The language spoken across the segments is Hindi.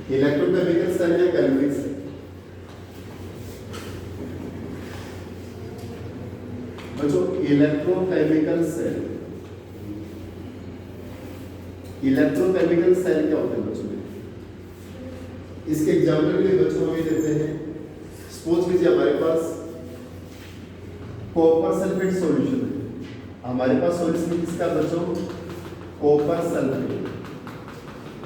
इलेक्ट्रोकेमिकल सेल या कैलोरीज सेल। बच्चों इलेक्ट्रोकेमिकल सेल, इलेक्ट्रोकेमिकल सेल क्या होते हैं बच्चों? इसके एग्जाम्पल के लिए बच्चों हम ये देते हैं, सपोज कीजिए हमारे पास कॉपर सल्फेट सॉल्यूशन है। हमारे पास सॉल्यूशन किसका बच्चों? Copper sulphate.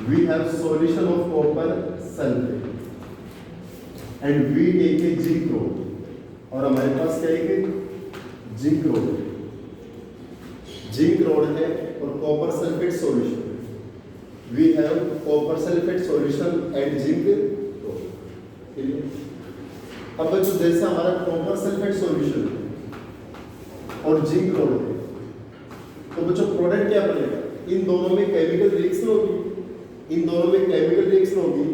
We have solution of copper sulphate and we take a zinc rod, और हमारे पास क्या है? जिंक रोड, जिंक रोड है और copper sulphate solution. We have copper sulphate solution and zinc rod. अब बच्चों जैसे हमारा कॉपर सल्फेट सॉल्यूशन और जिंक रोड है, तो बच्चों प्रोडक्ट क्या बनेगा? इन दोनों में केमिकल रिएक्शन होगी, इन दोनों में केमिकल रिएक्शन होगी।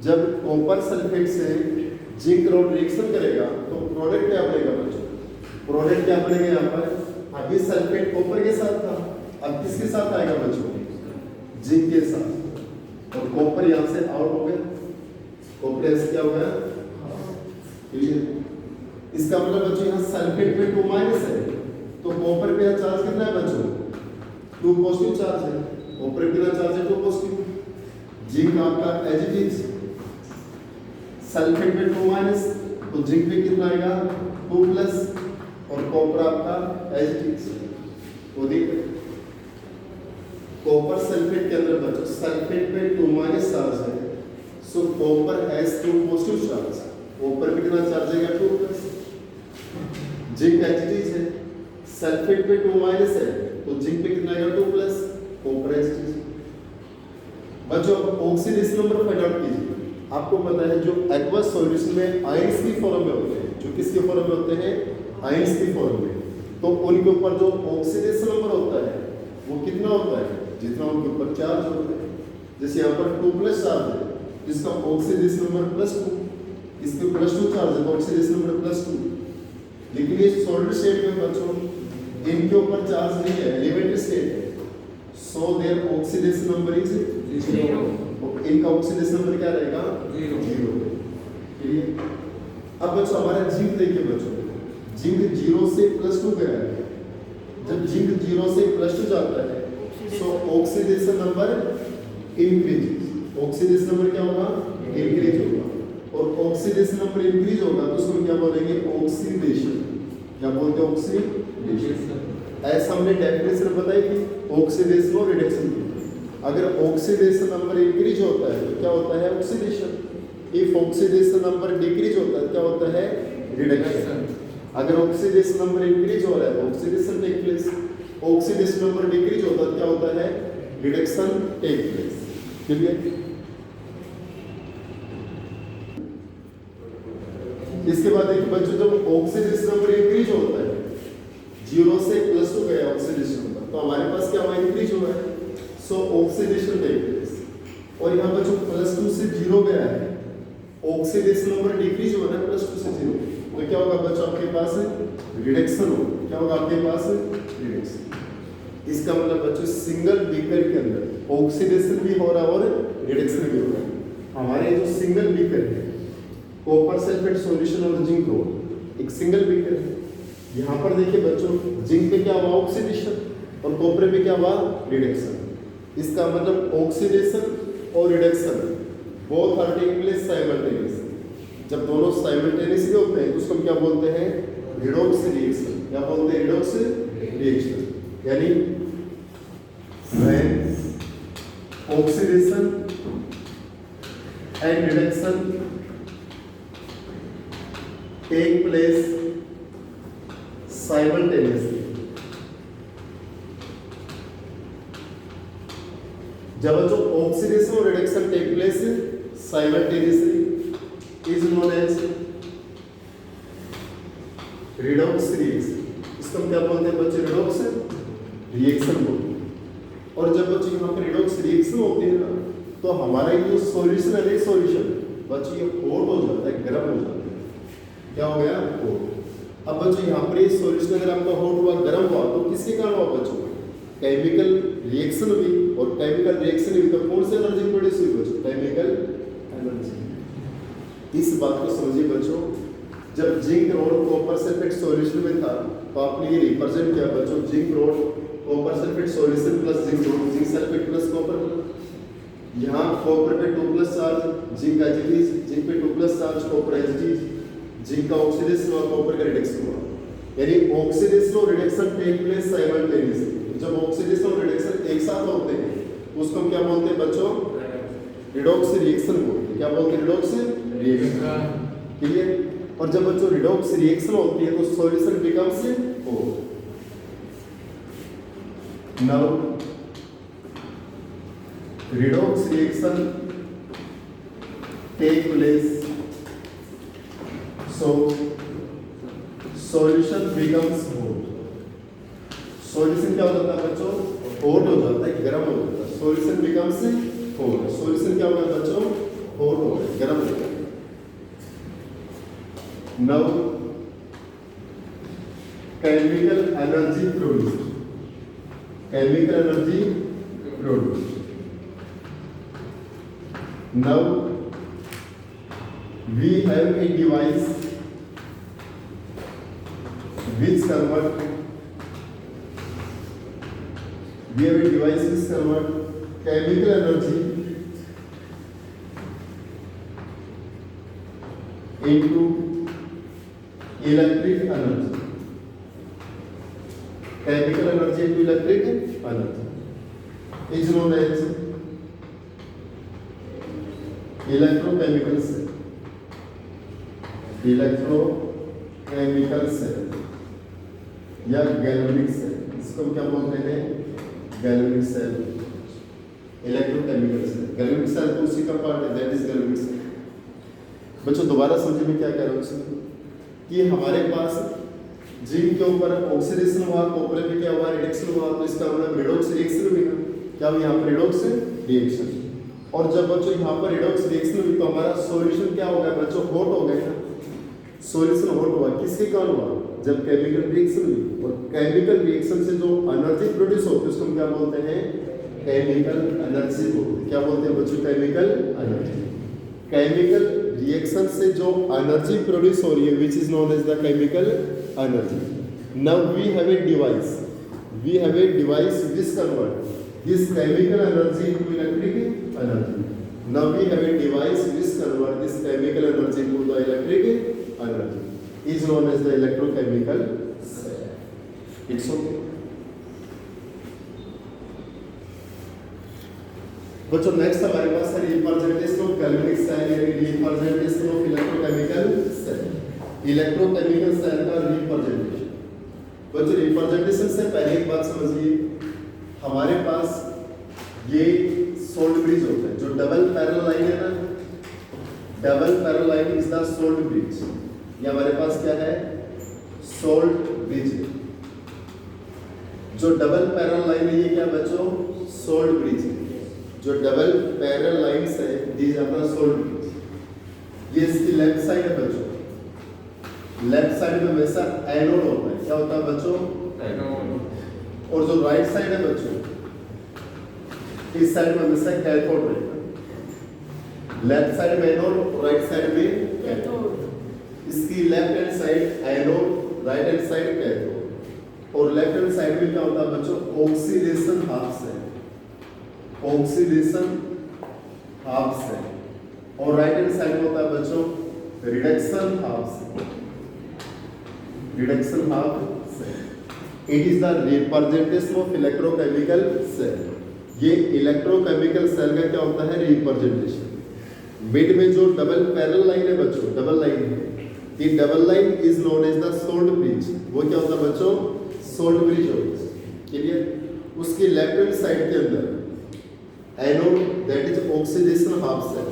जब कॉपर सल्फेट से जिंक रोड रिएक्शन करेगा तो प्रोडक्ट क्या बनेगा बच्चों? प्रोडक्ट क्या बनेगा? यहाँ पर अभी सल्फेट कॉपर के साथ था, अब किसके साथ आएगा बच्चों? जिंक के साथ। और कॉपर यहाँ से आउट हो गया, कॉपर ऐसे क्या हो गया? इसका मतलब बच्चों यहाँ सल्फेट में 2 माइनस है, तो कॉपर पे चार्ज कितना है बच्चों? 2 पॉजिटिव चार्ज है। कॉपर पे कितना चार्ज है? 2 पॉजिटिव। जिंक आपका एज इट इज, सल्फेट में 2 माइनस, तो जिंक पे कितना आएगा? 2 प्लस, और कॉपर आपका एज इट इज। तो देखिए कॉपर सल्फेट के अंदर बच्चों सल्फेट पे 2 माइनस चार्ज है, so copper has 2 positive charge. Copper पे कितना चार्ज आएगा? 2 plus. Zinc as it is है, सल्फेट पे 2 माइनस है, तो जिंक पे कितना आएगा? 2 plus, copper as it is. बच्चों ऑक्सीडेशन नंबर फाइंड आउट कीजिए। आपको पता है जो एक्वस सॉल्यूशन में आयंस की फॉर्म में होते हैं, जो किसके फॉर्म में होते हैं? आयंस की फॉर्म में, तो उनके ऊपर जो ऑक्सीडेशन नंबर होता है वो कितना होता है? जितना उनके ऊपर चार्ज होता है। जैसे यहाँ पर 2 प्लस चार्ज है, इसका ऑक्सीडेशन नंबर +2, इसके +2 चार्ज है तो ऑक्सीडेशन नंबर +2। लेकिन ये सॉलिड स्टेट में बच्चों इनके ऊपर चार्ज नहीं है, एलिमेंट्री स्टेट है, so their oxidation number is 0। इनका ऑक्सीडेशन नंबर क्या रहेगा? 0। अब बच्चों हमारा जिंक देखिए बच्चों, जिंक 0 से +2 गया है। जब जिंक 0 से +2 जाता है सो oxidation number increase. Oxidation number क्या होगा? इंक्रीज होगा, और ऑक्सीडेशन नंबर इंक्रीज होगा तो उसको क्या बोलेंगे? ऑक्सीडेशन। क्या बोलते हैं? ऑक्सीडेशन। ऐसा हमने डेफिनेशन बताई थी ऑक्सीडेशन और रिडक्शन की। अगर ऑक्सीडेशन नंबर इंक्रीज होता है तो क्या होता है? Oxidation. If oxidation number decrease होता है क्या होता है? रिडक्शन। अगर ऑक्सीडेशन नंबर इंक्रीज हो रहा है तो oxidation take place, oxidation number decrease होता है क्या होता है? Reduction take place. क्लियर? इसके बाद देखिए बच्चों जब ऑक्सीडेशन नंबर इंक्रीज होता है 0 से +2 गया ऑक्सीडेशन नंबर, तो हमारे पास क्या हुआ? इंक्रीज हुआ है, सो ऑक्सीडेशन टेक प्लेस। और यहाँ बच्चों +2 से 0 गया है, ऑक्सीडेशन नंबर डिक्रीज हो रहा है +2 से 0, तो क्या होगा बच्चों? आपके पास रिडक्शन होगा। क्या होगा आपके पास? रिडक्शन। इसका मतलब बच्चों सिंगल बीकर के अंदर ऑक्सीडेशन भी हो रहा है और रिडक्शन भी हो रहा है। हमारे जो सिंगल बीकर है कॉपर सल्फेट सॉल्यूशन और जिंक रोड, एक सिंगल बीकर है। यहाँ पर देखिए बच्चों जिंक पे क्या हुआ? ऑक्सीडेशन, और कॉपर पे क्या हुआ? रिडक्शन। इसका मतलब ऑक्सीडेशन और reduction both are taking place simultaneously. जब दोनों साइमल्टेनियसली होते हैं तो उसको क्या बोलते हैं? Redox reaction. क्या बोलते हैं? Redox reaction. यानी when oxidation and reduction take place simultaneously। जब जो ऑक्सीडेशन और reduction take place simultaneously is known as redox reaction. इसको हम क्या बोलते हैं बच्चे? रिडॉक्स रिएक्शन बोलते हैं। और जब बच्चे यहाँ पर रिडॉक्स रिएक्शन होती है ना तो हमारा ये जो सॉल्यूशन है एक सॉल्यूशन बच्चे ये हॉट हो जाता है, गर्म हो जाता है। क्या हो गया? हॉट। अब बच्चों यहाँ पर ये सॉल्यूशन अगर आपका हॉट हुआ, गर्म हुआ तो किसके कारण हुआ बच्चों? केमिकल रिएक्शन हुई, और केमिकल रिएक्शन हुई तो कौन सी एनर्जी प्रोड्यूस हुई बच्चों? Chemical energy. इस बात को समझिए बच्चों, जब zinc rod copper sulphate solution में था तो आपने ये रिप्रेजेंट किया बच्चों, zinc rod copper sulphate solution plus zinc rod, zinc sulphate plus copper. यहाँ कॉपर पे 2 plus charge, zinc as it is, zinc पे 2 plus charge, copper as it is, zinc का ऑक्सीडेशन और कॉपर का रिडक्शन हुआ, यानी ऑक्सीडेशन और रिडक्शन टेक प्लेस साइमल्टेनियसली। जब ऑक्सीडेशन और रिडक्शन एक साथ होते हैं उसको हम क्या बोलते हैं बच्चों? रिडॉक्स रिएक्शन बोलते हैं। क्या बोलते हैं? Redox reaction. क्लियर? और जब बच्चों रिडॉक्स रिएक्शन होती है तो solution becomes four. Now redox reaction take place, so solution becomes hot। solution क्या हो जाता है बच्चों? hot हो जाता है, गर्म हो जाता है। solution becomes hot, solution क्या होगा बच्चों? hot हो गया, गर्म हो गया। now chemical energy produced, chemical energy produced। Now we have a device which convert chemical energy into electric energy, chemical energy into electric energy is known as electrochemical cell, electrochemical cell या गैल्वेनिक सेल, इसको हम क्या बोलते हैं? Galvanic cell, electrochemical cell. Galvanic cell तो उसी का पार्ट है, दैट इज गैल्वेनिक सेल। बच्चों दोबारा समझिए मैं क्या कह रहा हूँ इसमें, कि हमारे पास जिंक के ऊपर ऑक्सीडेशन हुआ, कॉपर में क्या हुआ? रिडक्शन हुआ, तो इसका मतलब रिडॉक्स रिएक्शन हुई ना। क्या हुआ यहाँ पर? Redox reaction. और जब बच्चों यहाँ पर रिडॉक्स रिएक्शन हुई तो हमारा सॉल्यूशन क्या हो गया बच्चों? हॉट हो गया ना। सॉल्यूशन हॉट हुआ, किसके कारण हुआ? जब केमिकल रिएक्शन हुई। और केमिकल रिएक्शन से जो एनर्जी प्रोड्यूस होती है उसको हम क्या बोलते हैं? केमिकल एनर्जी बोलते हैं। क्या बोलते हैं बच्चों? Chemical energy. केमिकल रिएक्शन से जो एनर्जी प्रोड्यूस हो रही है which is known as the chemical energy. Now we have a device which convert this chemical energy into electric energy। Now we have a device which convert this chemical energy into the electric energy is known as the electrochemical cell। It's okay। बच्चों नेक्स्ट हमारे पास है रिप्रेजेंटेशन ऑफ गैल्वेनिक सेल यानी representation of electrochemical cell. Electrochemical cell का रिप्रेजेंटेशन। बच्चों रिप्रेजेंटेशन से पहले एक बात समझिए, हमारे पास ये सोल्ट ब्रिज होता है, जो डबल पैरेलल लाइन है ना, double parallel line is the salt bridge. ये हमारे पास क्या है? Salt bridge. जो डबल पैरेलल लाइन है ये क्या बच्चों? Salt bridge. जो डबल पैरेलल लाइंस है these are the salt bridge. ये इसकी लेफ्ट साइड है बच्चों, लेफ्ट साइड में हमेशा एनोड होता है। क्या होता है बच्चों? एनोड। और जो राइट साइड है बच्चों, इस साइड में हमेशा कैथोड रहेगा। लेफ्ट साइड में एनोड, राइट साइड में कैथोड। इसकी left hand side anode, right hand side cathode. और लेफ्ट हैंड साइड में क्या होता है बच्चों? Oxidation half cell, oxidation half cell. और राइट हैंड साइड में होता है बच्चों reduction half cell, reduction half cell. It is the representation of electrochemical cell। ये इलेक्ट्रोकेमिकल सेल का क्या होता है? रिप्रेजेंटेशन। मिड में जो डबल पैरेलल लाइन है बच्चों, डबल लाइन है, ये double line is known as the salt bridge. वो क्या होता है बच्चों? सोल्ट ब्रिज होता है। क्लियर? उसकी लेफ्ट हैंड साइड के अंदर anode that is oxidation half cell,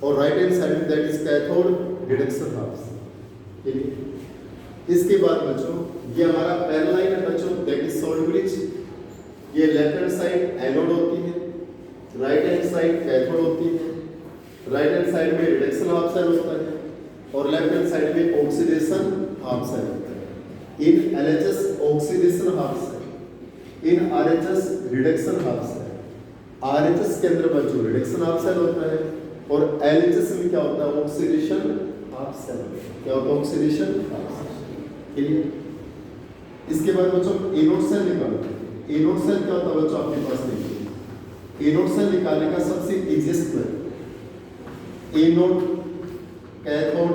और right hand side that is cathode reduction half cell. Clear? इसके बाद बच्चों ये हमारा पैरेलल लाइन है बच्चों, दैट इज सोल्ट ब्रिज। ये लेफ्ट हैंड साइड एनोड होती है, राइट हैंड साइड कैथोड होती है। राइट हैंड साइड में रिडक्शन हाफ सेल होता है और लेफ्ट हैंड साइड में ऑक्सीडेशन हाफ सेल होता है। In LHS oxidation half cell, in RHS reduction half cell. RHS के अंदर बच्चों रिडक्शन हाफ सेल होता है और LHS में क्या होता है? Oxidation half cell. क्या होता है? Oxidation half cell. क्लियर? इसके बाद बच्चों एनोड सेल निकालते हैं। एनोड सेल क्या होता है बच्चों? आपके पास देखिए, एनोड सेल निकालने का सबसे easiest method E nought cathode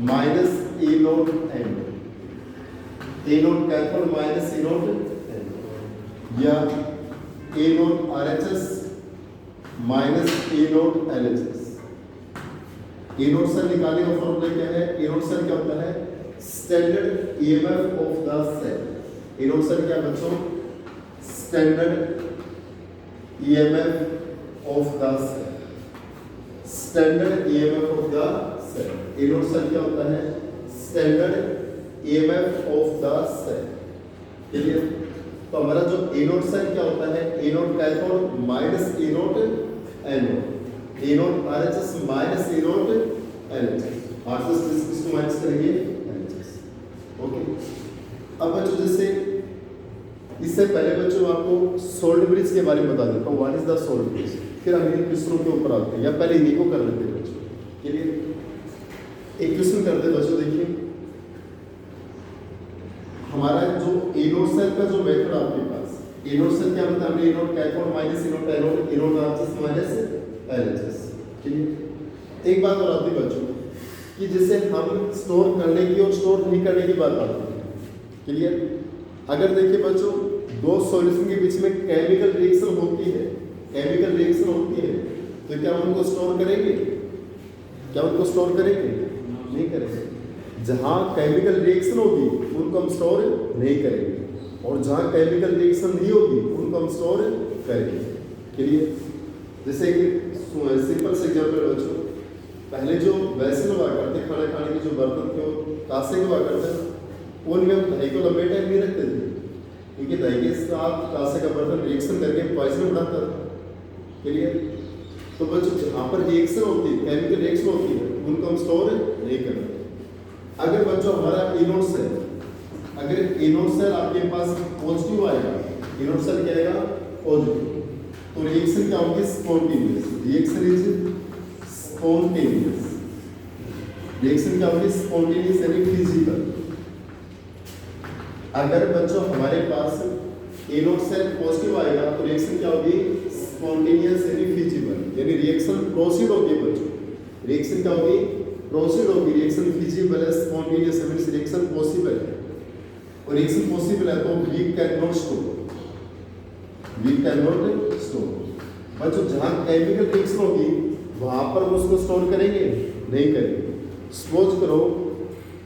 minus anode anode, E nought cathode minus anode anode, या E nought RHS minus anode LHS। E nought cell निकालने का फॉर्मूला क्या है? एनोड सेल क्या होता है? Standard EMF of the cell. Anode cell क्या बच्चों? Standard EMF of the cell. Standard EMF of the cell. Anode cell क्या होता है? Standard EMF of the cell. Clear? तो हमारा जो एनोड सेल क्या होता है? Anode cathode minus anode anode, anode RHS minus anode LHS। RHS किसको माइनस करेंगे? LHS। ओके। अब बच्चों जैसे इससे पहले बच्चों आपको सोल्ट ब्रिज के बारे में बता देता हूँ। What is the salt bridge, फिर हम इन क्वेश्चनों के ऊपर आते हैं, या पहले इन्हीं को कर लेते हैं बच्चों। क्लियर? एक क्वेश्चन करते हैं बच्चों। देखिए हमारा जो एनोड सेल का जो मेथड आपके पास, एनोड सेल क्या होता है? हमने anode cathode minus anode anode, anode RHS minus LHS। ठीक। एक बात और आती है बच्चों कि जैसे हम स्टोर करने की और स्टोर नहीं करने की बात आती है। क्लियर? अगर देखिए बच्चों दो सॉल्यूशन के बीच में केमिकल रिएक्शन होती है, केमिकल रिएक्शन होती है, तो क्या हम उनको स्टोर करेंगे? क्या उनको स्टोर करेंगे? नहीं करेंगे। जहाँ केमिकल रिएक्शन होगी उनको हम स्टोर नहीं करेंगे, और जहाँ केमिकल रिएक्शन नहीं होगी उनको हम स्टोर करेंगे। क्लियर? जैसे कि सिंपल से एग्जाम्पल बच्चों, पहले जो वेसल हुआ करते खाना खाने के जो बर्तन थे वो कांसे के हुआ करते, उनमें हम दही को लंबे टाइम नहीं रखते थे, क्योंकि दही के साथ कांसे का बर्तन रिएक्शन करके पॉइजन बनाता था। क्लियर? तो बच्चों जहाँ पर रिएक्शन होती है, केमिकल रिएक्शन होती है, उनको हम स्टोर नहीं करते। अगर बच्चों हमारा एनोड सेल, अगर एनोड सेल आपके पास पॉजिटिव आएगा, एनोड सेल क्या आएगा? पॉजिटिव, तो रिएक्शन क्या होगी? Spontaneous. Reaction is spontaneous. Reaction क्या होगी? स्पॉन्टेनियस यानी फिजिकल। अगर बच्चों हमारे पास एनोड सेल पॉजिटिव आएगा तो रिएक्शन क्या होगी? स्पॉन्टेनियस यानी फिजिबल, यानी रिएक्शन प्रोसीड होगी बच्चों। रिएक्शन क्या होगी? प्रोसीड होगी। रिएक्शन फिजिबल है, स्पॉन्टेनियस मींस रिएक्शन पॉसिबल है, और रिएक्शन पॉसिबल है तो we can not store, we can not store. बच्चों जहाँ केमिकल रिएक्शन होगी वहाँ पर हम उसको स्टोर करेंगे? नहीं करेंगे। सपोज करो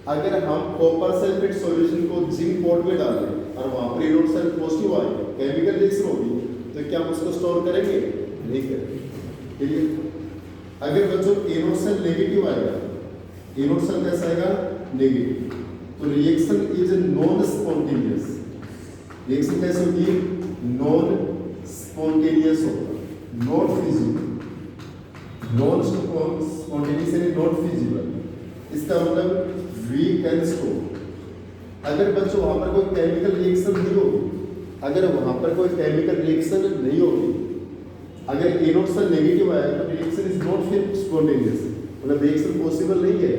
अगर हम कॉपर सल्फेट सॉल्यूशन को जिंक पॉट में डालें और वहाँ पर एनोड सेल पॉजिटिव आए, केमिकल रिएक्शन होगी, तो क्या हम उसको स्टोर करेंगे? नहीं करेंगे। क्लियर? अगर बच्चों एनोड सेल नेगेटिव आएगा, एनोड सेल कैसा आएगा? नेगेटिव, तो reaction is non spontaneous. Reaction कैसे होगी? नॉन स्पॉन्टेनियस होगा, नॉट फिजिबल। नॉन स्पॉन्टेनियस यानी नॉट फिजिबल, इसका मतलब वी कैन स्टोर। अगर बच्चों वहाँ पर कोई केमिकल रिएक्शन नहीं होगी, अगर वहाँ पर कोई केमिकल रिएक्शन नहीं होगी, अगर एनोड सेल नेगेटिव आया तो रिएक्शन इज नॉट स्पॉन्टेनियस, मतलब रिएक्शन पॉसिबल नहीं है,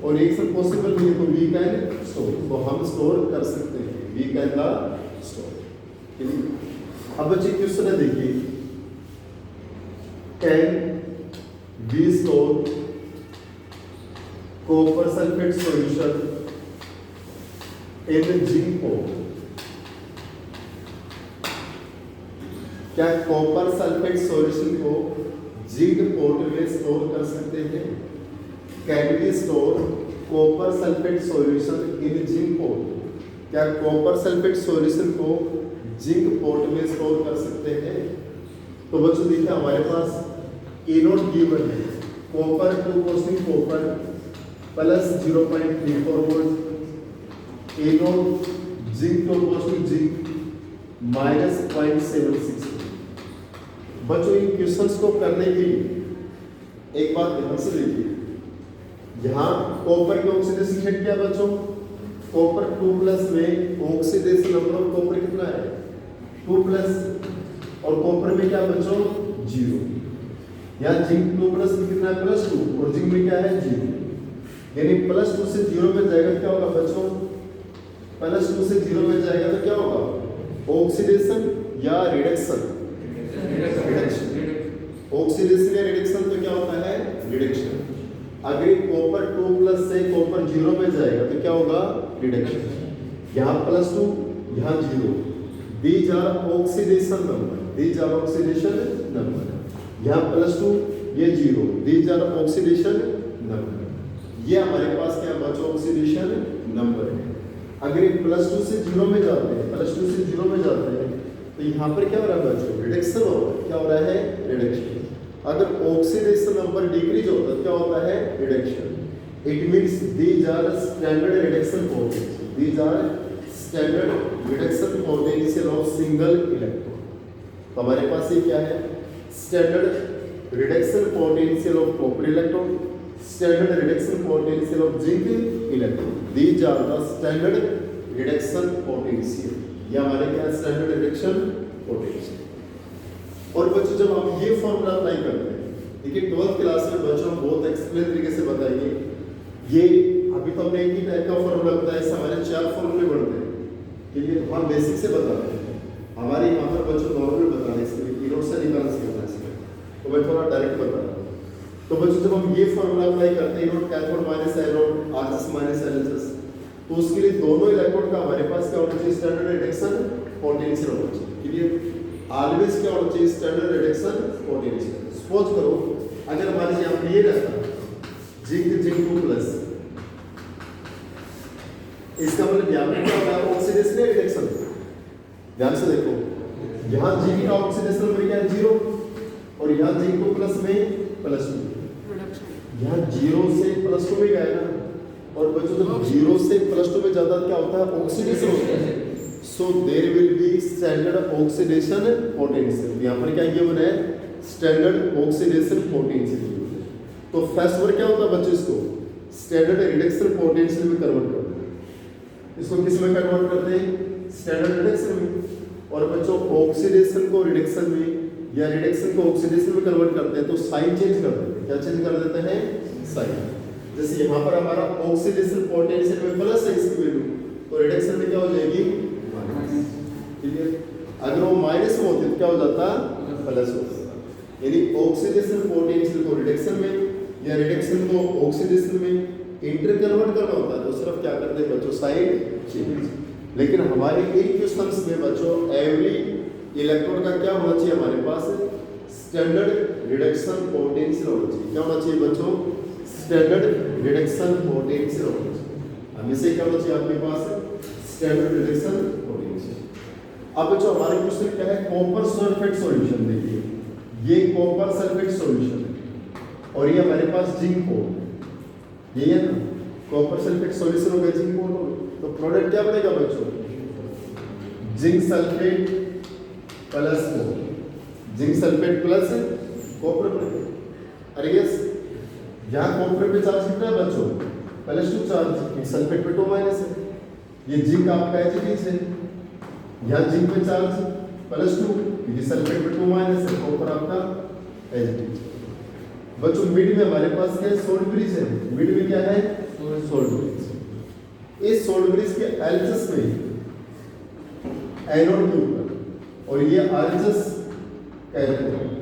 और रिएक्शन पॉसिबल नहीं है तो वी कैन स्टोर, तो हम स्टोर कर सकते हैं, वी कैन द स्टोर। अब बच्चे क्वेश्चन है, देखिए can we store copper sulphate solution in zinc pot? क्या कॉपर सल्फेट सॉल्यूशन को जिंक पॉट में स्टोर कर सकते हैं? Can we store copper sulphate solution in zinc pot? क्या कॉपर सल्फेट सॉल्यूशन को जिंक पॉट में स्टोर कर सकते हैं? तो बच्चों देखिए हमारे पास एनोड गिवन है, copper 2% copper plus 0.34 volt, anode zinc 2% zinc minus 0.76। बच्चों इन क्वेश्चंस को करने के लिए एक बात ध्यान से देखिए, यहाँ कॉपर की ऑक्सीडेशन रेट क्या बच्चों? कॉपर 2+ में ऑक्सीडेशन नंबर ऑफ कॉपर कितना है? 2+, और कॉपर में क्या बच्चों? 0। यहाँ जिंक 2 प्लस में कितना है +2 और जिंक में क्या है 0, यानी +2 से 0 में जाएगा तो क्या होगा बच्चों, +2 से 0 में जाएगा तो क्या होगा ऑक्सीडेशन या रिडक्शन, ऑक्सीडेशन या रिडक्शन तो क्या होता है रिडक्शन। अगर कॉपर 2 प्लस से कॉपर 0 में जाएगा तो क्या होगा रिडक्शन, यहाँ +2 यहाँ 0, these are oxidation number, these are oxidation number, यहाँ +2 ये 0, दीज आर ऑक्सीडेशन नंबर, ये हमारे पास क्या बचा ऑक्सीडेशन नंबर है। अगर ये +2 से 0 में जाते हैं, +2 से 0 में जाते हैं तो यहाँ पर क्या हो रहा है बच्चों रिडक्शन हो रहा है, क्या हो रहा है रिडक्शन। अगर ऑक्सीडेशन नंबर डिक्रीज होता है क्या होता है reduction. It means these are standard reduction potential, these are standard reduction potential of single electron. तो हमारे पास ये क्या है standard reduction potential of copper electron, standard reduction potential of zinc electron, these are the standard reduction potential, ये हमारे क्या स्टैंडर्ड रिडक्शन पोटेंशियल। और बच्चों जब हम ये फॉर्मूला अप्लाई करते हैं, देखिए 12th क्लास में बच्चों हम बहुत एक्सप्लेन तरीके से बताएंगे, ये अभी तो हमने एक ही टाइप का फॉर्मूला बताया, इससे हमारे 4 फॉर्मूले बढ़ते हैं, कि ये हम बेसिक से बताते हैं, हमारे यहाँ पर बच्चों नॉर्मल बताने इसके कीनोट से निकालना सीखना है, तो मैं थोड़ा डायरेक्ट बता रहा हूँ। तो बच्चों जब हम ये फॉर्मूला अप्लाई करते हैं inode cathode minus E nought RHS minus LHS, तो उसके लिए दोनों इलेक्ट्रोड का हमारे पास क्या होना चाहिए स्टैंडर्ड रिडक्शन पोटेंशियल होना चाहिए, क्लियर। ऑलवेज क्या होना चाहिए स्टैंडर्ड रिडक्शन पोटेंशियल। सपोज करो अगर हमारे यहाँ पे ये रहता जिंक 2 प्लस, इसका मतलब यहाँ पे क्या होगा ऑक्सीडेशन या रिडक्शन, ध्यान से देखो यहाँ जिंक का ऑक्सीडेशन नंबर क्या है 0 और यहाँ जिंक 2 प्लस में +2, यहाँ 0 से +2 में गया ना, और बच्चों जब 0 से +2 में जाता क्या होता है ऑक्सीडेशन होता है, so there will be standard oxidation potential. यहाँ पर क्या गिवन है स्टैंडर्ड ऑक्सीडेशन पोटेंशियल। तो फर्स्ट वर्ड क्या होता है बच्चों इसको स्टैंडर्ड रिडक्शन पोटेंशियल में कन्वर्ट करते हैं, इसको किस में कन्वर्ट करते हैं स्टैंडर्ड रिडक्शन में। और बच्चों ऑक्सीडेशन को रिडक्शन में या रिडक्शन को ऑक्सीडेशन में कन्वर्ट करते हैं तो साइन चेंज कर देते हैं, क्या चेंज कर देते हैं साइन। जैसे यहाँ पर हमारा ऑक्सीडेशन पोटेंशियल में प्लस है इसकी वैल्यू, तो रिडक्शन में क्या हो जाएगी माइनस, ठीक है। अगर वो माइनस में होती तो क्या हो जाता प्लस हो जाता, यानी ऑक्सीडेशन पोटेंशियल को रिडक्शन में या रिडक्शन को ऑक्सीडेशन में इंटर कन्वर्ट करना होता है तो सिर्फ क्या करते हैं बच्चों साइन चेंज। लेकिन हमारे इन क्वेश्चंस में बच्चों एवरी इलेक्ट्रॉन का क्या होना चाहिए हमारे पास स्टैंडर्ड रिडक्शन पोटेंशियल होना चाहिए, क्या होना चाहिए बच्चों स्टैंडर्ड रिडक्शन पोटेंशियल होना चाहिए। हमेशा क्या होना चाहिए आपके पास स्टैंडर्ड रिडक्शन पोटेंशियल। अब बच्चों हमारे क्वेश्चन क्या है कॉपर सल्फेट सॉल्यूशन, देखिए ये कॉपर सल्फेट सॉल्यूशन है और ये हमारे पास जिंक हो, ये है ना कॉपर सल्फेट सॉल्यूशन हो गया जिंक हो, तो प्रोडक्ट क्या बनेगा बच्चों जिंक सल्फेट प्लस को, जिंक सल्फेट प्लस कॉपर बनेगा। अरे यस यहाँ कॉपर पे चार्ज कितना है बच्चों +2 चार्ज, सल्फेट पे 2 माइनस है, ये जिंक आपका H है, यहाँ जिंक पे चार्ज +2 क्योंकि सल्फेट पे 2 माइनस है, कॉपर आपका H। बच्चों मिड में हमारे पास क्या है सोल्ट ब्रिज है, मिड में क्या है सोल्ट ब्रिज। इस सोल्ट ब्रिज के एलएचएस में एनोड के ऊपर और ये आरएचएस कैथोड।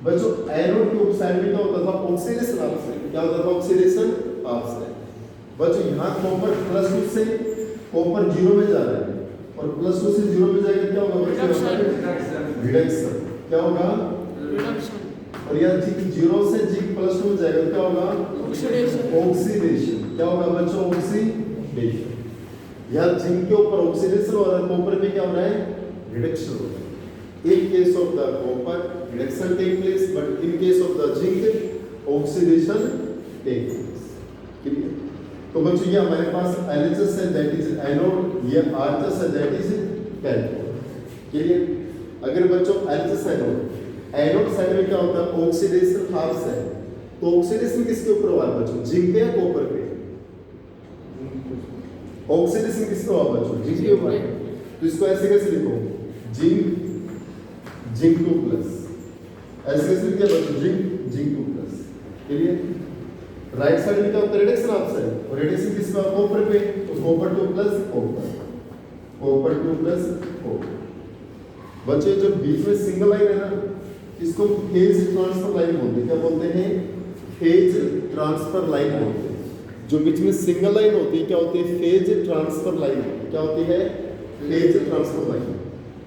बच्चों एनोड के ऊपर साइड में क्या होता था ऑक्सीडेशन ऑक्साइड, क्या होता था ऑक्सीडेशन ऑक्साइड। बच्चों यहाँ कॉपर +2 से कॉपर 0 में जा रहा है और +2 से 0 में जाएगा क्या होगा बच्चों रिडक्शन, क्या होगा रिडक्शन। और यहाँ जिंक 0 से जिंक +2 में जाएगा क्या होगा ऑक्सीडेशन, क्या होगा बच्चों ऑक्सीडेशन। यहाँ जिंक के ऊपर ऑक्सीडेशन हो रहा है, कॉपर पे क्या हो रहा है रिडक्शन हो रहा है। In case of the copper reduction take place, but in case of the zinc oxidation take place, clear. तो बच्चों ये हमारे पास LHS है दैट इज एनोड, ये RHS है दैट इज कैथोड, क्लियर। अगर बच्चों LHS एनोड साइड में क्या होता है ऑक्सीडेशन हाफ है, तो ऑक्सीडेशन किसके ऊपर हुआ बच्चों जिंक या कॉपर पे, ऑक्सीडेशन किसका हुआ बच्चों जिंक के ऊपर। तो इसको ऐसे कैसे लिखो जिंक 2 प्लस ऐसे कैसे लिख दिया बच्चों, zinc 2 plus. Clear? Right side में क्या होता है, रिडक्शन ऑप्शन, और रिडक्शन किस पे, कॉपर पे, तो copper 2 plus copper, copper 2 plus copper. बच्चे जो बीच में सिंगल लाइन है ना, इसको फेज ट्रांसफर लाइन बोलते हैं। क्या बोलते हैं, फेज ट्रांसफर लाइन बोलते हैं। जो बीच में सिंगल लाइन होती है क्या होती है, फेज ट्रांसफर लाइन। क्या होती है, फेज ट्रांसफर लाइन।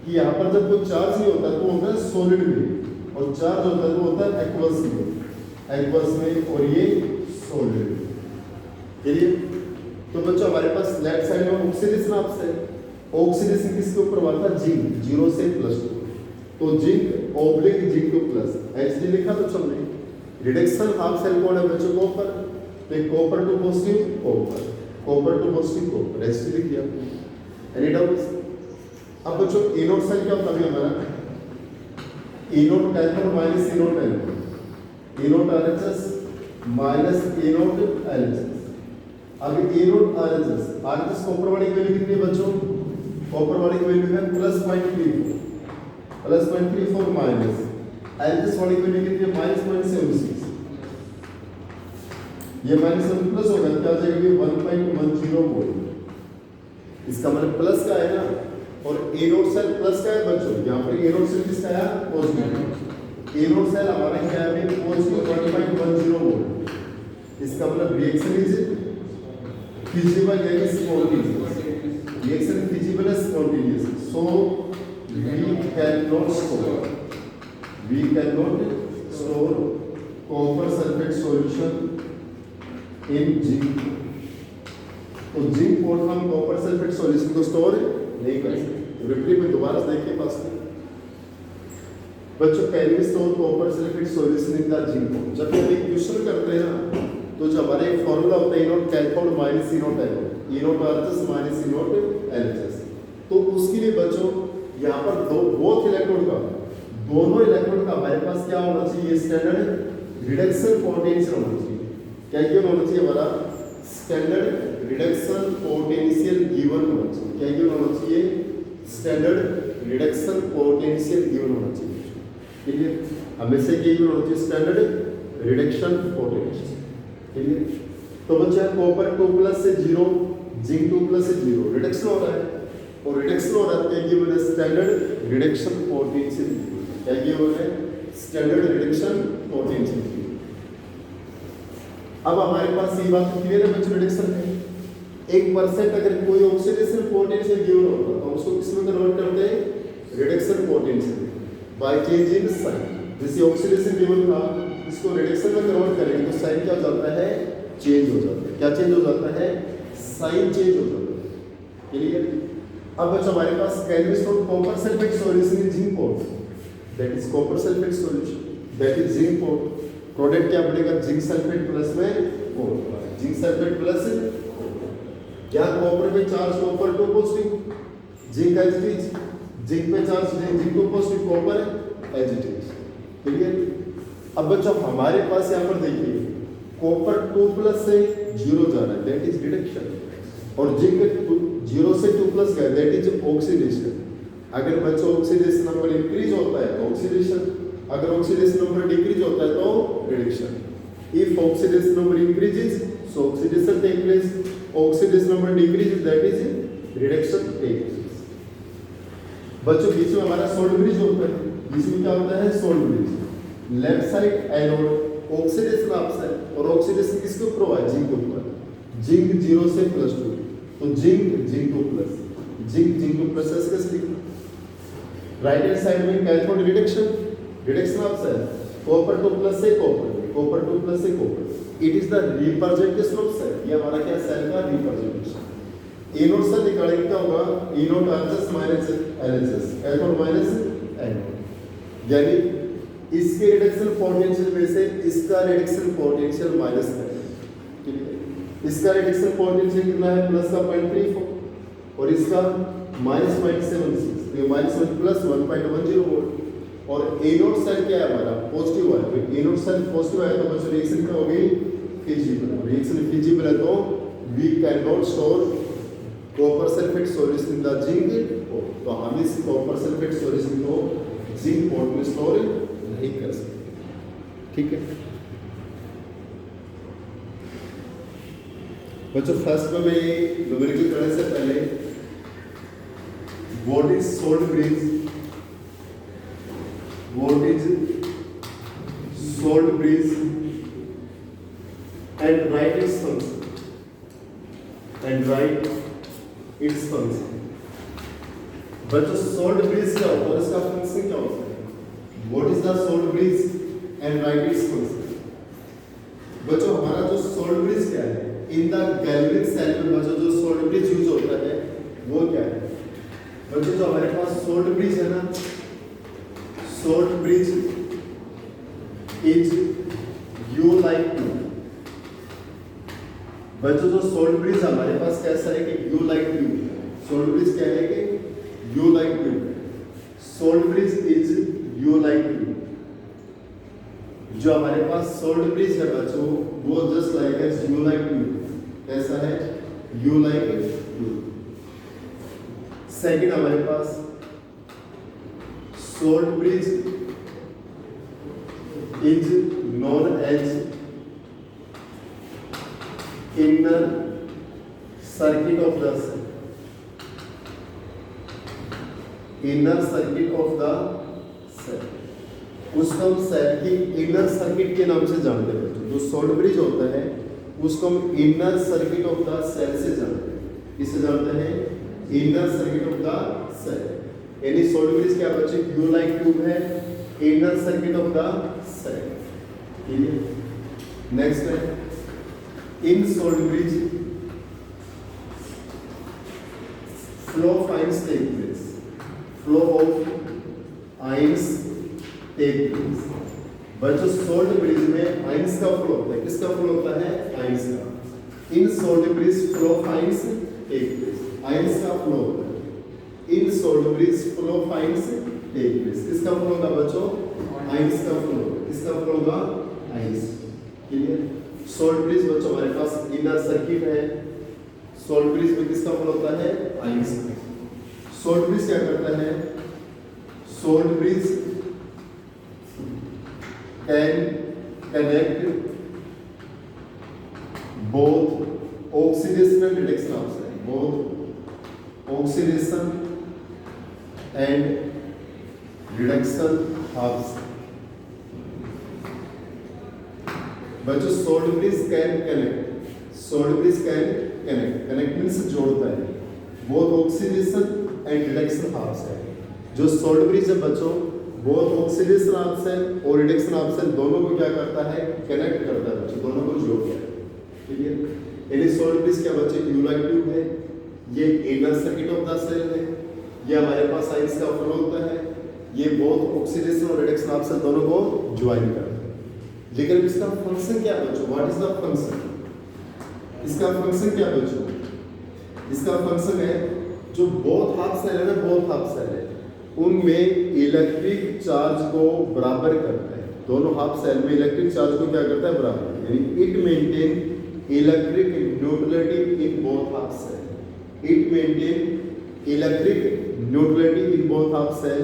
कि यहाँ पर जब कोई चार्ज नहीं होता तो होता है सॉलिड में, और चार्ज होता है तो होता है एक्वस में, एक्वस में, और ये सॉलिड। क्लियर? तो बच्चों हमारे पास लेफ्ट साइड में ऑक्सीडेशन आपसे, ऑक्सीडेशन किसके ऊपर हुआ था, जिंक, 0 से +2, तो जिंक ऑब्लिक जिंक 2 प्लस, ऐसे लिखा तो चल रही। रिडक्शन हाफ सेल कौन है बच्चों, कॉपर, तो copper 2 positive copper, copper 2 positive copper, ऐसे लिख दिया। Any doubts? अब बच्चों एनोड सेल क्या होता है हमारा, anode cathode minus anode anode, E nought RHS minus anode LHS. अब एनोड आरएचएस, आरएचएस कॉपर वाले की वैल्यू कितनी है बच्चों, कॉपर वाले की वैल्यू है +0.34, +0.34 माइनस एलएचएस वाले की वैल्यू कितनी है, -0.76। ये -7 प्लस होगा क्या आ जाएगा, 1.10 वोल्ट। इसका मतलब प्लस का है ना, और एनोड सेल प्लस का है बच्चों, यहाँ पर एनोड सेल किसका है, पॉजिटिव। एनोड सेल हमारा क्या है, पॉजिटिव 1.10 वोल्ट। इसका मतलब रिएक्शन इज फिजिबल यानी स्पॉन्टेनियस, रिएक्शन फिजिबल है spontaneous, so we can not store copper sulphate solution in zinc. तो जिंक पोर्ट हम कॉपर सल्फेट सॉल्यूशन को स्टोर नहीं कर सकते। रिप्री में दोबारा देखिए पास में बच्चों, can we store copper sulphate solution in the zinc port. जब हम एक क्वेश्चन करते हैं ना, तो जो हमारा एक फॉर्मूला होता है inode cathode minus inode anode, inode RHS minus inode LHS, तो उसके लिए बच्चों यहाँ पर बोथ इलेक्ट्रोड का, दोनों इलेक्ट्रोड का हमारे पास क्या होना चाहिए, स्टैंडर्ड रिडक्शन पोटेंशियल होना चाहिए। क्या गिवन होना चाहिए हमारा, स्टैंडर्ड रिडक्शन पोटेंशियल गिवन होना चाहिए। क्या गिवन होना चाहिए, स्टैंडर्ड रिडक्शन पोटेंशियल गिवन होना चाहिए। ठीक है, हमेशा ये गिवन होना चाहिए, स्टैंडर्ड रिडक्शन पोटेंशियल। ठीक है, तो बच्चा कॉपर 2 प्लस से 0, जिंक 2 प्लस से 0, रिडक्शन हो रहा है, और रिडक्शन हो रहा है, क्या गिवन है, स्टैंडर्ड रिडक्शन पोटेंशियल। क्या गिवन है, स्टैंडर्ड रिडक्शन पोटेंशियल। अब हमारे पास ये बात क्लियर है बच्चों, रिडक्शन में 1% अगर कोई ऑक्सीडेशन पोटेंशियल गिवन होता तो उसको किस में कन्वर्ट करते हैं, reduction potential by changing sign. जैसे ऑक्सीडेशन गिवन था, इसको रिडक्शन में कन्वर्ट करेंगे तो साइन क्या हो जाता है, चेंज हो जाता है। क्या चेंज हो जाता है, साइन चेंज हो जाता है। क्लियर? अब बच्चों हमारे पास can we store copper sulphate solution in zinc pot, that is copper sulphate solution, that is zinc pot. Product क्या बनेगा, जिंक सल्फेट प्लस में कॉपर, जिंक सल्फेट प्लस क्या, कॉपर पे charge copper 2 positive, zinc as it is, zinc पे charge zinc 2 positive, copper as it is. Clear? अब बच्चों हमारे पास यहाँ पर देखिए कॉपर 2 प्लस से 0 जा रहा है, दैट इज रिडक्शन, और जिंक 0 से 2 प्लस गया, दैट इज ऑक्सीडेशन। अगर बच्चों ऑक्सीडेशन नंबर इंक्रीज होता है तो ऑक्सीडेशन, अगर ऑक्सीडेशन नंबर डिक्रीज होता है तो reduction. If oxidation number increases so oxidation take place, oxidation number decreases that is reduction take place. बच्चों बीच में हमारा सोल्ट ब्रिज होता है, बीच में क्या होता है, salt bridge. Left side anode oxidation option, और ऑक्सीडेशन किसके ऊपर हुआ है, जिंक के ऊपर, जिंक 0 से +2, तो जिंक 2 प्लस, जिंक 2 प्लस कैसे लिखना। राइट हैंड साइड में cathode reduction, reduction option copper 2 plus से कॉपर, कॉपर 2 प्लस से copper. It is the representation of cell, ये हमारा क्या, सेल का रिप्रेजेंटेशन। एनोड सेल निकालेंगे क्या होगा, anode RHS minus LHS, cathode minus anode, यानी इसके रिडक्शन पोटेंशियल में से इसका रिडक्शन पोटेंशियल माइनस करें। इसका रिडक्शन पोटेंशियल कितना है, प्लस का 0.34, और इसका -0.76, तो -1 प्लस 1.10 वोल्ट। और एनोड सेल क्या है हमारा, पॉजिटिव है, तो एनोड सेल पॉजिटिव है तो बच्चों रिएक्शन क्या होगी, फिजिबल। रिएक्शन फिजिबल है तो we can not store copper sulphate solution in the zinc port, तो हम इस कॉपर सल्फेट सॉल्यूशन को जिंक पोर्ट में स्टोर ठीक कर सकते। ठीक है बच्चों, फर्स्ट में मैं न्यूमेरिकल करने से पहले what is salt bridge, what is salt bridge and right its function, and right its function. बच्चों सोल्ट ब्रिज क्या होता है, इसका फंक्शन क्या होता है? What is the salt bridge and right its function. बच्चों हमारा जो सोल्ट ब्रिज क्या है, इन द गैल्वेनिक सेल में बच्चों जो सोल्ट ब्रिज यूज होता है वो क्या है? बच्चों जो हमारे पास सोल्ट ब्रिज है ना, salt bridge is U like to. बच्चों जो सोल्ट ब्रिज हमारे पास कैसा है कि U like to, salt bridge क्या है कि U like to, salt bridge is U like to. जो हमारे पास सोल्ट ब्रिज है बच्चों वो just like as U like to, कैसा है? U like to. सेकंड हमारे पास salt bridge is known as inner circuit of the cell, inner circuit of the cell. उसको हम सेल की इनर सर्किट के नाम से जानते हैं। जो सोल्ट ब्रिज होता है उसको हम inner circuit of the cell से जानते हैं। किससे जानते हैं? Inner circuit of the cell. यानी सोल्ट ब्रिज क्या बच्चे? यू लाइक ट्यूब है, inner circuit of the cell. ठीक है, नेक्स्ट है in salt bridge flow of ions take place, flow of ions take place. बच्चों सोल्ट ब्रिज में आयंस का फ्लो होता है। किसका फ्लो होता है? आयंस का। In salt bridge flow of ions take place, ions का फ्लो होता है। In salt bridge flow of ions take place. किसका फ्लो होगा बच्चों? आयंस का फ्लो। किसका फ्लो होगा? आयंस। क्लियर? सोल्ट ब्रिज बच्चों हमारे पास इनर सर्किट है। सोल्ट ब्रिज में किसका फ्लो होता है? आयंस का। सोल्ट ब्रिज क्या करता है? Salt bridge can connect both oxidation and reduction oxide, both oxidation and reduction halves। बच्चों salt bridge can connect, salt bridge can connect, connect means जोड़ता है, both oxidation and reduction half है। जो सोल्ट ब्रिज है बच्चों बोथ ऑक्सीडेशन हाफ सेल और रिडक्शन हाफ सेल दोनों को क्या करता है? कनेक्ट करता है बच्चों, दोनों को जोड़ता है। ठीक है, यानी सोल्ट ब्रिज क्या बच्चे? यू लाइक ट्यूब है, ये inner circuit of the cell है, ये हमारे पास आयंस का फ्लो होता है, ये बोथ ऑक्सीडेशन और रिडक्शन हाफ सेल दोनों को ज्वाइन करता है। लेकिन इसका फंक्शन क्या बच्चों? What is the function? इसका फंक्शन क्या बच्चों? इसका फंक्शन है जो बोथ हाफ सेल है ना, बोथ हाफ सेल है उनमें इलेक्ट्रिक चार्ज को बराबर करता है। दोनों हाफ सेल में इलेक्ट्रिक चार्ज को क्या करता है? बराबर, यानी it maintain electric neutrality in both half cell, it maintain electric neutrality in both half cell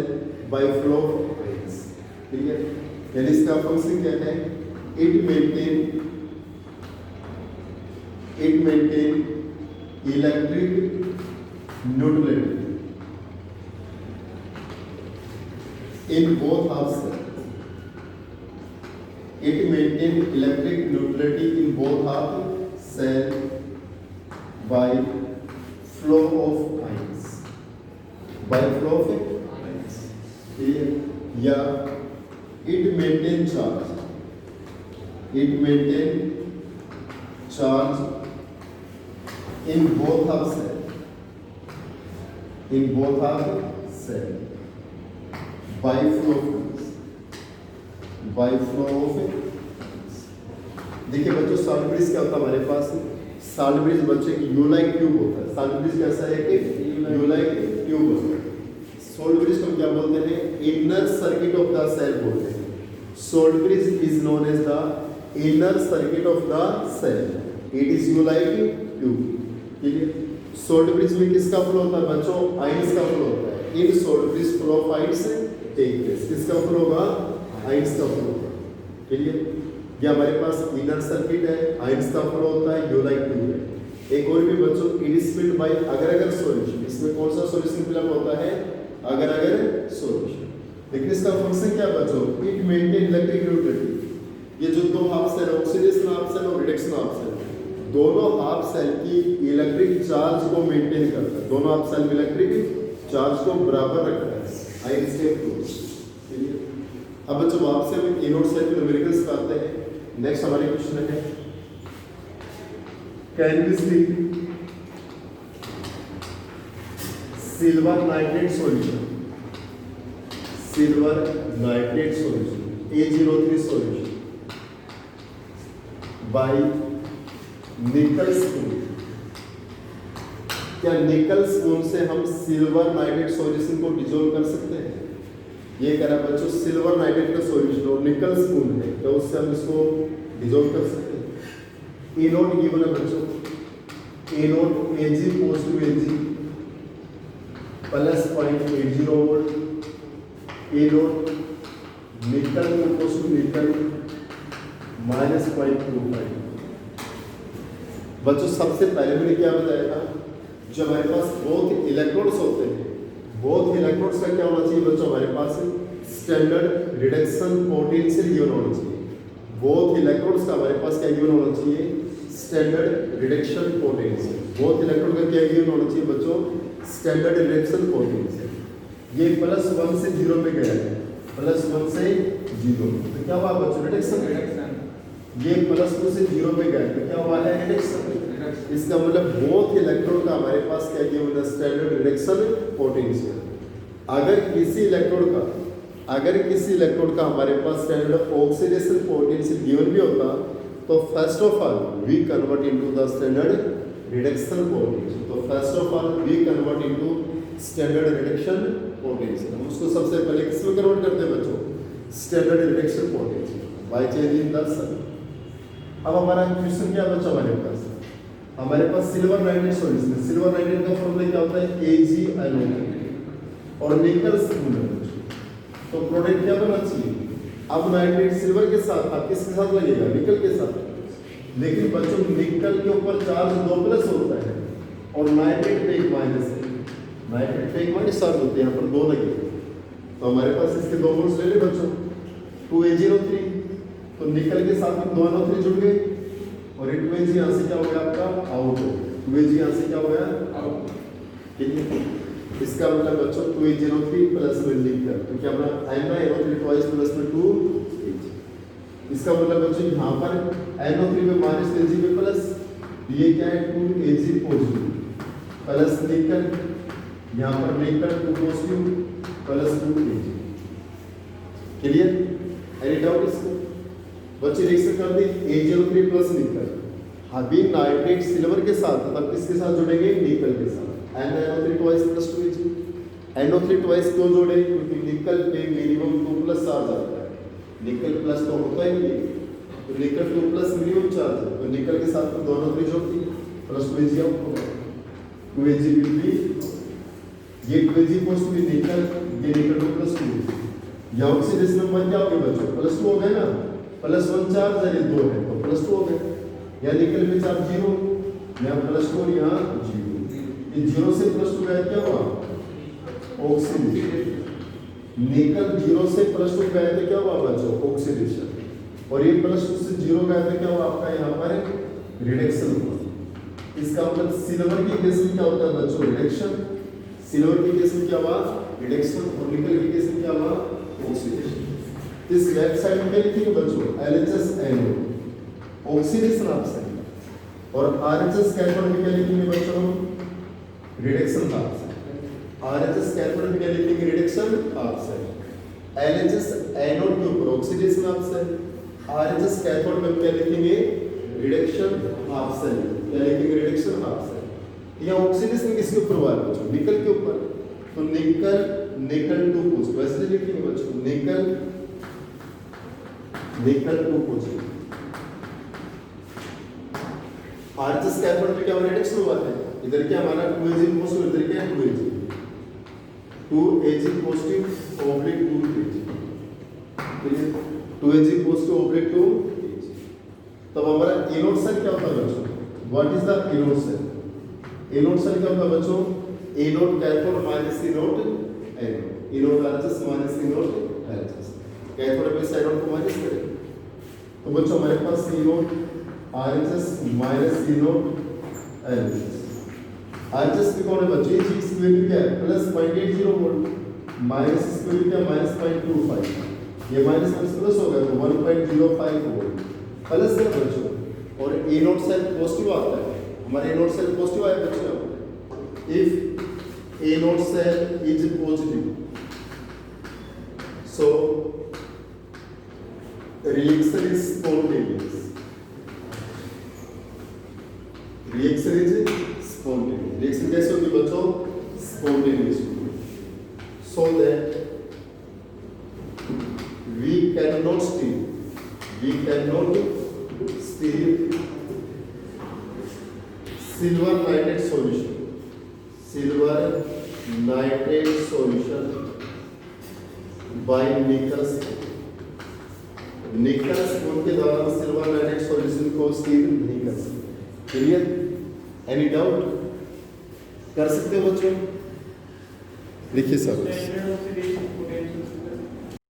by flow of ions. ठीक है, यानी इसका फंक्शन क्या है? It maintain electric neutrality in both half cells, it maintain electric neutrality in both half cell by flow of ions, by flow of ions। या it maintain charge, it maintain charge in both half cell, in both half cell by flow of ions, by flow of ions। देखिए बच्चों सॉल्ट ब्रिज क्या होता है हमारे पास? सॉल्ट ब्रिज बच्चे यू लाइक ट्यूब होता है। सॉल्ट ब्रिज कैसा है कि यू लाइक ट्यूब होता है। सोल्ट ब्रिज को क्या बोलते हैं? Inner circuit of the cell बोलते हैं। Salt bridge is known as the inner circuit of the cell, it is U like tube. ठीक है, सोल्ट ब्रिज में किसका फ्लो होता है बच्चों? आयंस का फ्लो होता है। In salt bridge flow of ions take place. किसका फ्लो होगा? आयंस का फ्लो होगा। क्लियर? ये हमारे पास इनर सर्किट है, आयंस का फ्लो होता है, यू लाइक टू है। एक और भी बच्चों, इट इज फिल्ड बाय अगर सॉल्यूशन। इसमें कौन सा सॉल्यूशन फिलअप होता है? अगर सॉल्यूशन। लेकिन इसका फंक्शन क्या बच्चों? It maintain electric neutrality. ये जो दो half cell, oxidation half cell और रिडक्शन हाफ सेल, दोनों हाफ सेल की इलेक्ट्रिक चार्ज को मेंटेन करता है। दोनों हाफ सेल में इलेक्ट्रिक चार्ज को बराबर रखता है आयंस के फ्लो। अब बच्चों वापस से हम इनोड सेल के न्यूमेरिकल्स करते हैं। नेक्स्ट हमारे क्वेश्चन है, can we see silver nitrate solution, silver nitrate solution A03 solution by nickel spoon. क्या निकल स्पून से हम सिल्वर नाइट्रेट सॉल्यूशन को डिसॉल्व कर सकते हैं? ये कह रहा है बच्चों, सिल्वर नाइट्रेट का सॉल्यूशन और निकल स्पून है, तो उससे हम इसको डिसॉल्व कर सकते हैं। ए नोट गिवन है बच्चों, E nought Ag positive Ag plus 0.80 volt, E nought nickel positive nickel minus 0.25। बच्चों सबसे पहले मैंने क्या बताया था, जो हमारे पास बहुत इलेक्ट्रोड्स होते हैं, बहुत इलेक्ट्रोड्स का क्या होना चाहिए बच्चों? हमारे पास स्टैंडर्ड रिडक्शन पोटेंशियल गिवन होना चाहिए। बहुत इलेक्ट्रोड्स का हमारे पास क्या गिवन होना चाहिए? Standard reduction potential. बहुत इलेक्ट्रोड का क्या गिवन होना चाहिए बच्चों? Standard reduction potential. ये +1 से 0 पे गया है, +1 से 0, तो क्या हुआ बच्चों? रिडक्शन। ये +2 से 0 पे गया, तो क्या हुआ है? रिडक्शन। इसका मतलब बहुत इलेक्ट्रोड का हमारे पास क्या गिवन है? Standard reduction potential. अगर किसी इलेक्ट्रोड का हमारे पास स्टैंडर्ड ऑक्सीडेशन पोटेंशियल गिवन भी होता, तो first of all we convert into the standard reduction potential. तो first of all we convert into standard reduction potential. हम उसको सबसे पहले किस में कन्वर्ट करते हैं बच्चों? Standard reduction potential by changing the sign. अब हमारा क्वेश्चन क्या बच्चा? हमारे पास सिल्वर नाइट्रेट सॉल्यूशन है। सिल्वर नाइट्रेट का फॉर्मूला क्या होता है? AgNO और निकल स्पून है। तो प्रोडक्ट क्या बनना चाहिए? अब नाइट्रेट सिल्वर के साथ, अब किसके साथ लगेगा? निकल के साथ। लेकिन बच्चों निकल के ऊपर चार्ज 2+ होता है और नाइट्रेट पे एक माइनस है। नाइट्रेट पे एक माइनस चार्ज होते हैं, यहाँ पर 2 लगे। तो हमारे पास इसके 2 मोल्स ले ले बच्चों, 2Ag03। तो निकल के साथ में 2 NO3 जुड़ गए और 2Ag यहाँ से क्या हो गया आपका? आउट हो गया। 2Ag यहाँ से क्या हो गया? आउट। ठीक है, इसका मतलब बच्चों 2Ag03 प्लस में लिख कर, तो क्या बना? NO3 ट्वाइस प्लस में 2Ag। इसका मतलब बच्चों यहाँ पर NO3 पे माइनस Ag पे प्लस, ये क्या है? 2Ag पॉजिटिव प्लस निकल, यहाँ पर निकल 2 positive plus 2Ag। Clear? Any doubt इसको? बच्चे रिएक्शन कर दी AgO3 प्लस निकल। अभी नाइट्रेट सिल्वर के साथ, तब किसके साथ जुड़ेंगे? निकल के साथ। NO3 twice plus 2Ag। NO3 twice क्यों जोड़े? क्योंकि निकल पे मिनिमम 2+ चार्ज आता है। निकल प्लस तो होता ही नहीं, तो निकल 2+ मिनिमम चार्ज है, तो निकल के साथ में दोनों 3 जोड़ती प्लस 2Ag आउट होगा। 2Ag विल बी, ये 2Ag पॉजिटिव निकल, ये निकल 2 प्लस 2Ag। यहाँ ऑक्सीडेशन नंबर क्या हो गया बच्चों? +2 हो गया ना, +1 चार्ज है, ये 2 है तो +2 हो गया। यहाँ निकल में चार्ज 0, यहाँ +2 और यहाँ 0। ये 0 से +2 गया, क्या हुआ? ऑक्सीडेशन। निकल 0 से +2 गया तो क्या हुआ बच्चों? ऑक्सीडेशन। और ये +2 से 0 गया तो क्या हुआ आपका? यहाँ पर रिडक्शन हुआ। इसका मतलब सिल्वर की केस में क्या होता है बच्चों? रिडक्शन। सिल्वर की केस में क्या हुआ? रिडक्शन। और निकल की केस में क्या हुआ? ऑक्सीडेशन। इस लेफ्ट साइड में क्या लिखेंगे बच्चों? LHSNO ऑक्सीडेशन ऑप्शन, और RHS कैथोड में क्या लिखेंगे बच्चों? Reduction option. RHS कैथोड में क्या लिखेंगे? Reduction option. LHSNO के ऊपर ऑक्सीडेशन ऑप्शन, RHS कैथोड में क्या लिखेंगे? Reduction option. क्या लिखेंगे? Reduction option. यह ऑक्सीडेशन किसके ऊपर हुआ है बच्चों? निकल के ऊपर। तो निकल 2 पॉजिटिव, वैसे लिखेंगे बच्चों निकल 2 पॉजिटिव। RHS कैथोड में क्या रिडक्शन हुआ है? इधर क्या हमारा 2Ag पॉजिटिव, इधर क्या है 2Ag positive oblique 2Ag। 2Ag positive oblique 2Ag। तब हमारा एनोड सेल क्या होता है बच्चों? What is the E nought cell? Anode cell क्या होता है बच्चों? E nought cathode minus anode anode, E nought RHS minus E nought RHS. Cathode पे एनोड को माइनस करें तो बच्चों हमारे पास E nought RHS minus E nought RHS. RHS की कौन है बच्चों? ये चीज की वैल्यू क्या है? प्लस 0.80 वोल्ट, माइनस इसकी वैल्यू क्या? माइनस 0.25, ये माइनस प्लस हो गया तो 1.05 वोल्ट प्लस है बच्चों। और ए नोट सेल पॉजिटिव आता है, हमारे ए नोट सेल पॉजिटिव आया बच्चों। If E nought cell is positive so reaction is spontaneous, reaction is spontaneous। reaction कैसे होगी बच्चों? spontaneous। so that we cannot steal silver nitrate solution by Nichols के द्वारा सिल्वर नाइट्रेट सॉल्यूशन को स्टील नहीं कर सकते। क्लियर? Any doubt? कर सकते हो बच्चों? लिखिए सब।